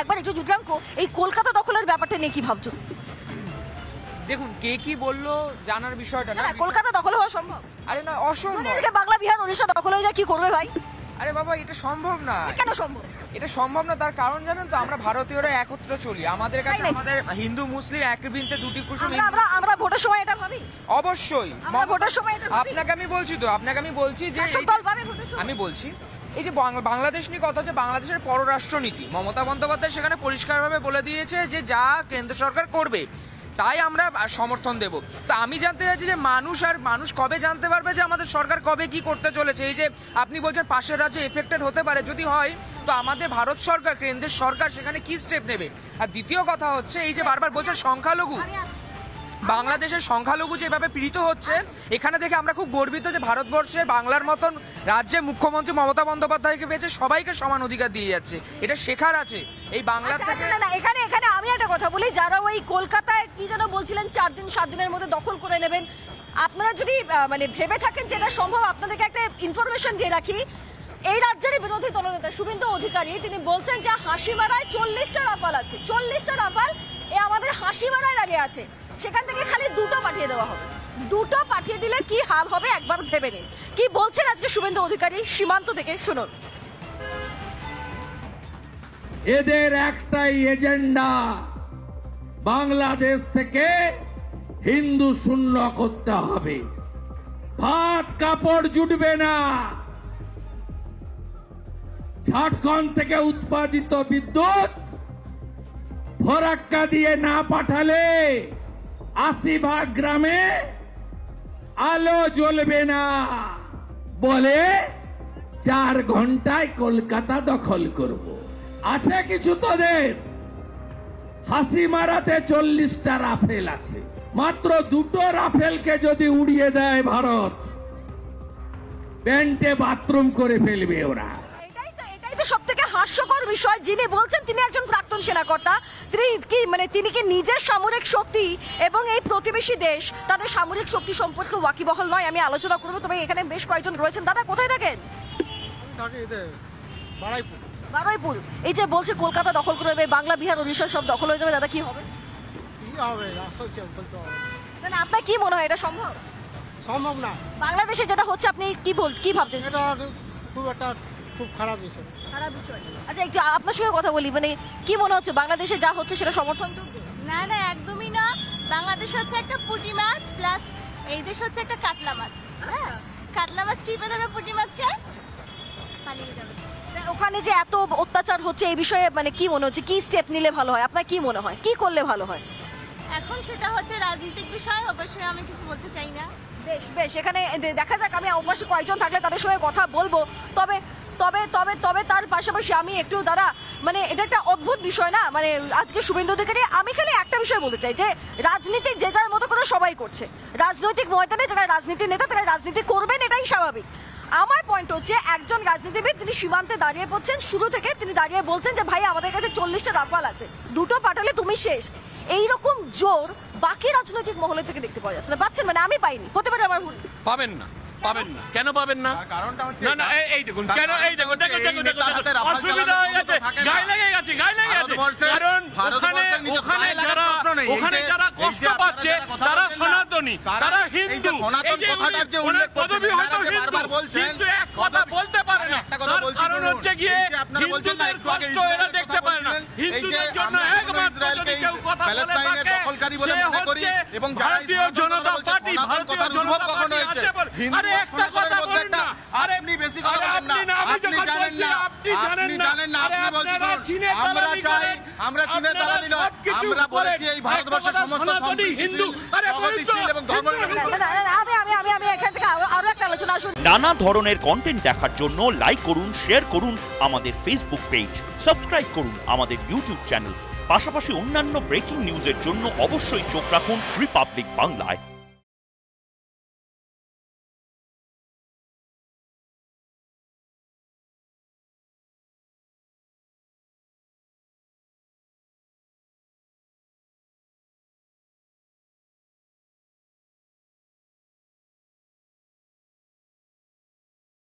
একবার একটু যুদ্ধাঙ্ক এই কলকাতা দখলের ব্যাপারটা নিয়ে কি ভাবছো? দেখুন কে কি বললো জানার বিষয়টা না, কলকাতা দখল হওয়া সম্ভব? আরে না, অসম্ভব। বাংলা বিহার উড়িষ্যা দখল হয়ে যায়, কি করবে ভাই? আরে বাবা, এটা সম্ভব না। কেন সম্ভব? এটা সম্ভব না, তার কারণ জানেন তো, আমরা ভারতীয়রা একত্র চলি। আমাদের কাছে আমাদের হিন্দু মুসলিম এক বৃন্তে দুটি কুসুম। আমরা ভোটের সময় এটা ভাবি। অবশ্যই ভোটের সময় আপনাকে আমি বলছি যে আমি বলছি এই যে বাংলাদেশ নিয়ে কথা হচ্ছে, বাংলাদেশের পররাষ্ট্রনীতি মমতা বন্দ্যোপাধ্যায় সেখানে পরিষ্কারভাবে বলে দিয়েছে যে যা কেন্দ্র সরকার করবে তাই আমরা সমর্থন দেব। তো আমি জানতে চাইছি যে মানুষ কবে জানতে পারবে যে আমাদের সরকার কবে কি করতে চলেছে? এই যে আপনি বলছেন পাশের রাজ্যে এফেক্টেড হতে পারে, যদি হয় তো আমাদের ভারত সরকার, কেন্দ্রের সরকার সেখানে কি স্টেপ নেবে? আর দ্বিতীয় কথা হচ্ছে এই যে বারবার বলছে সংখ্যালঘু, বাংলাদেশের সংখ্যালঘু যেভাবে পীড়িত হচ্ছে, এখানে দেখে আমরা খুব গর্বিত যে ভারতবর্ষে বাংলার মতন রাজ্যে মুখ্যমন্ত্রী মমতা বন্দ্যোপাধ্যায়কে পেয়েছে, সবাইকে সমান অধিকার দিয়ে যাচ্ছে। এটা শেখার আছে এই বাংলার থেকে। এখানে আমি একটা কথা বলি, যারা ওই কলকাতায় কি যেন বলছিলেন 4 দিন 7 দিনের মধ্যে দখল করে নেবেন, আপনারা যদি মানে ভেবে থাকেন যে এটা সম্ভব, আপনাদেরকে একটা ইনফরমেশন দিয়ে রাখি। এই রাজ্যের বিরোধী দলনেতা শুভেন্দু অধিকারী তিনি বলছেন যে হাসিমারায় 40টা রাফাল আছে, 40টা রাফাল আমাদের হাসিমারায় আগে আছে, সেখান থেকে খালি 2টো পাঠিয়ে দেওয়া হবে। 2টো পাঠিয়ে দিলে কি হাল হবে একবার ভেবে নিন। কি বলছেন আজকে শুভেন্দু অধিকারী সীমান্ত থেকে, শুনুন। এদের একটাই এজেন্ডা, বাংলাদেশ থেকে হিন্দু শূন্য করতে হবে, ভাত কাপড় জুটবে না। ঝাড়খণ্ড থেকে উৎপাদিত বিদ্যুৎ ফরাক্কা দিয়ে না পাঠালে 80 গ্রামে আলো জ্বলবে না বলে 4 ঘন্টায় কলকাতা দখল করব। আছে কিছু তোদের? হাসিমারাতে 40টা রাফেল আছে, মাত্র 2টো রাফেলকে যদি উড়িয়ে দেয় ভারত, প্যান্টে বাথরুম করে ফেলবে ওরা। সবথেকে হাস্যকর বিষয়, যিনি বলছেন তিনি একজন প্রাক্তন সেনাকর্তা, তিনি কি নিজের সামরিক শক্তি এবং এই প্রতিবেশী দেশ তাদের সামরিক শক্তি সম্পর্কে ওয়াকিবহাল নয়? আমি আলোচনা করবো, তবে এখানে বেশ কয়েকজন রয়েছেন। দাদা কোথায় থাকেন? বারুইপুর। এই যে বলছে কলকাতা দখল করে দেবে, বাংলা বিহার উড়িষ্যা সব দখল হয়ে যাবে, দাদা কি হবে? না আপনার কি মনে হয় এটা সম্ভব? সম্ভব না। বাংলাদেশে যেটা হচ্ছে আপনি কি ভাবছেন? এটা খুব খারাপ বিষয়। আচ্ছা আপনার সঙ্গে কথা বলি, মানে কি মনে হচ্ছে বাংলাদেশে যা হচ্ছে সেটা সমর্থন? না একদমই না। বাংলাদেশ হচ্ছে একটা পুঁটি মাছ, প্লাস এই দেশ হচ্ছে একটা কাতলা মাছ। হ্যাঁ, কাতলা মাছ টিপে দেবে, পুঁটি মাছকে পালিয়ে যাবে। ওখানে যে এত অত্যাচার হচ্ছে এই বিষয়ে মানে কি মনে হচ্ছে, কি স্টেপ নিলে ভালো হয়? আপনার কি মনে হয় কি করলে ভালো হয়? এখন সেটা হচ্ছে রাজনৈতিক বিষয়, অবশ্যই আমি কিছু বলতে চাই না। বেশ এখানে দেখা যাক, আমি অবশ্যই কয়েকজন থাকলে তাদের সঙ্গে কথা বলবো। তবে তবে তবে তবে তার পাশাপাশি আমি একটু দাদা, মানে এটা একটা অদ্ভুত বিষয় না, মানে আজকে শুভেন্দু অধিকারী, আমি খালি একটা বিষয় বলতে চাই যে রাজনীতি যে যার মতো করে সবাই করছে, রাজনৈতিক ময়দানে যারা রাজনীতির নেতা তারা রাজনীতি করবেন, এটাই স্বাভাবিক। আমার পয়েন্ট হচ্ছে একজন রাজনীতিবিদ তিনি সীমান্তে দাঁড়িয়ে পড়ছেন, শুরু থেকে তিনি দাঁড়িয়ে বলছেন যে ভাই আমাদের কাছে 40টা রাফাল আছে, 2টো পাঠালে তুমি শেষ। এইরকম জোর বাকি রাজনৈতিক মহলে থেকে দেখতে পাওয়া যাচ্ছে না, পাচ্ছেন? মানে আমি পাইনি, হতে পারে আমার ভুল। পাবেন না কেন পাবেন না? না এই দেখুন, কেন এই দেখুন, অসুবিধা হয়ে গেছে, গায়ে লেগে গেছে। কারণ ওখানে যারা কষ্ট পাচ্ছে তারা সনাতনী, তারা হিন্দু। পদবী হয়তো কিন্তু এক কথা বলতে পারে না, কারণ হচ্ছে গিয়ে হিন্দুদের কষ্ট এরা দেখতে পারে না। হিন্দুদের জন্য একমাত্র যদি কেউ কথা বলে থাকে সে হচ্ছে ভারতীয় জনতা পার্টি। ভারতীয় জনতা পার্টি আছে বলে একটা কথা বলুন না। আরে আপনি বেশি কথা বলেন না, আপনি জানেন না, আপনি জানেন না, আপনি বলছেন আমরা চীনে দালালি নয়, আমরা বলেছি এই ভারতবর্ষের সমস্ত হিন্দু এবং ধর্ম। আমি এখান থেকে আরো একটা আলোচনা আসুন। নানা ধরনের কন্টেন্ট দেখার জন্য লাইক করুন, শেয়ার করুন আমাদের ফেসবুক পেজ, সাবস্ক্রাইব করুন আমাদের ইউটিউব চ্যানেল। পাশাপাশি অন্যান্য ব্রেকিং নিউজের জন্য অবশ্যই চোখ রাখুন রিপাবলিক বাংলায়।